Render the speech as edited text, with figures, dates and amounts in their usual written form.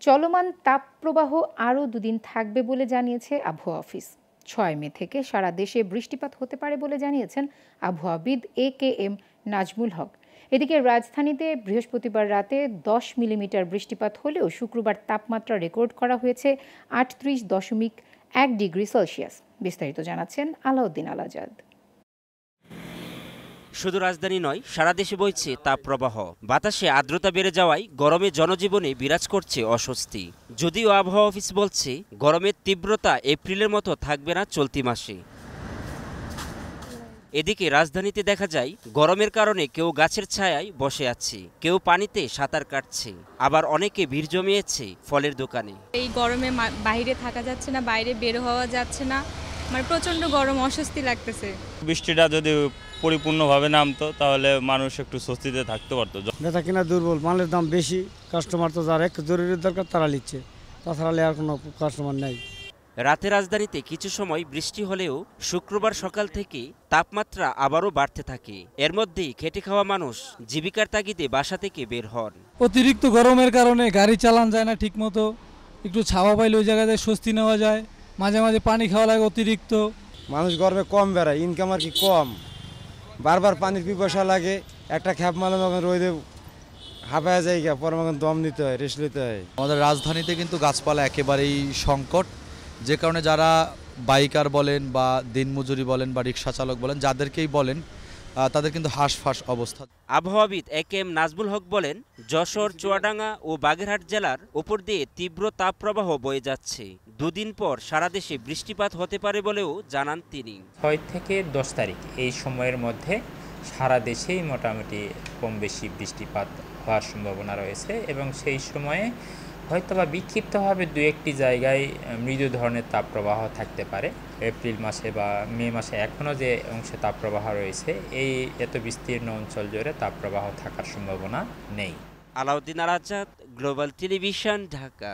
চলমান তাপপ্রবাহ আরও দুদিন থাকবে বলে জানিয়েছে আবহাওয়া অফিস। ৬ মে থেকে সারা দেশে বৃষ্টিপাত হতে পারে বলে জানিয়েছেন আবহাওয়াবিদ AKM নাজমুল হক। এদিকে রাজধানীতে বৃহস্পতিবার রাতে ১০ মিলিমিটার বৃষ্টিপাত হলেও শুক্রবার তাপমাত্রা রেকর্ড করা হয়েছে ৩৮.১ ডিগ্রি সেলসিয়াস। বিস্তারিত জানাচ্ছেন আলাউদ্দিন আল আজাদ। শুধু রাজধানী নয়, সারা দেশে বইছে তাপপ্রবাহ। বাতাসে আর্দ্রতা বেড়ে যাওয়ায় গরমে জনজীবনে বিরাজ করছে অস্বস্তি। যদিও আবহাওয়া অফিস বলছে গরমের তীব্রতা এপ্রিলের মতো থাকবে না চলতি মাসে। এদিকে রাজধানীতে দেখা যায় গরমের কারণে কেউ গাছের ছায়ায় বসে আছে, কেউ পানিতে সাঁতার কাটছে, আবার অনেকে ভিড় জমিয়েছে ফলের দোকানে। এই গরমে বাইরে থাকা যাচ্ছে না, বাইরে বের হওয়া যাচ্ছে না, মানে প্রচন্ড গরম, অস্বস্তি লাগতেছে। বৃষ্টিটা যদি পরিপূর্ণভাবে নামতো তাহলে মানুষ একটু স্বস্তিতে থাকতে পারতো। বেচা কিনা দুর্বল, মালের দাম বেশি, কাস্টমার তো যারা একটু জরুরি দরকার তারা নিচ্ছে, তাছাড়া আর কোনো কাস্টমার নেই। রাতে রাজধানীতে কিছু সময় বৃষ্টি হলেও শুক্রবার সকাল থেকে তাপমাত্রা আবারও বাড়তে থাকে। এর মধ্যেই খেটে খাওয়া মানুষ জীবিকার তাগিদে বাসা থেকে বের হন। অতিরিক্ত গরমের কারণে গাড়ি চালান যায় না ঠিক মতো, একটু ছাওয়া পাইলে ওই জায়গায় স্বস্তি নেওয়া যায়, মাঝে মাঝে পানি খাওয়া লাগে অতিরিক্ত। মানুষ গরমে কম বেড়ায়, ইনকাম আর কি কম, বারবার পানির পিপাসা লাগে, একটা খ্যাপ মালে মগন রোদে হাঁপায়া যায়, পরে মগন দম নিতে হয়, রেস্ট নিতে হয়। আমাদের রাজধানীতে কিন্তু গাছপালা একেবারেই সংকট, যে কারণে যারা বাইকার বলেন বা দিনমজুরি বলেন বা রিক্সা চালক বলেন, যাদেরকেই বলেন তাদের কিন্তু হাঁসফাঁস অবস্থা। আবহাওয়াবিদ AKM নাজমুল হক বলেন, যশোর, চুয়াডাঙ্গা ও বাগেরহাট জেলার উপর দিয়ে তীব্র তাপপ্রবাহ বয়ে যাচ্ছে। দুদিন পর সারা দেশে বৃষ্টিপাত হতে পারে বলেও জানান তিনি। ৬ থেকে ১০ তারিখ এই সময়ের মধ্যে সারা দেশেই মোটামুটি কম বেশি বৃষ্টিপাত হওয়ার সম্ভাবনা রয়েছে এবং সেই সময়ে হয়তোবা বিক্ষিপ্তভাবে দু একটি জায়গায় মৃদু ধরনের তাপপ্রবাহ থাকতে পারে। এপ্রিল মাসে বা মে মাসে এখনও যে অংশে তাপপ্রবাহ রয়েছে, এই এত বিস্তীর্ণ অঞ্চল জুড়ে তাপপ্রবাহ থাকার সম্ভাবনা নেই। আলাউদ্দিন আল আজাদ, গ্লোবাল টেলিভিশন, ঢাকা।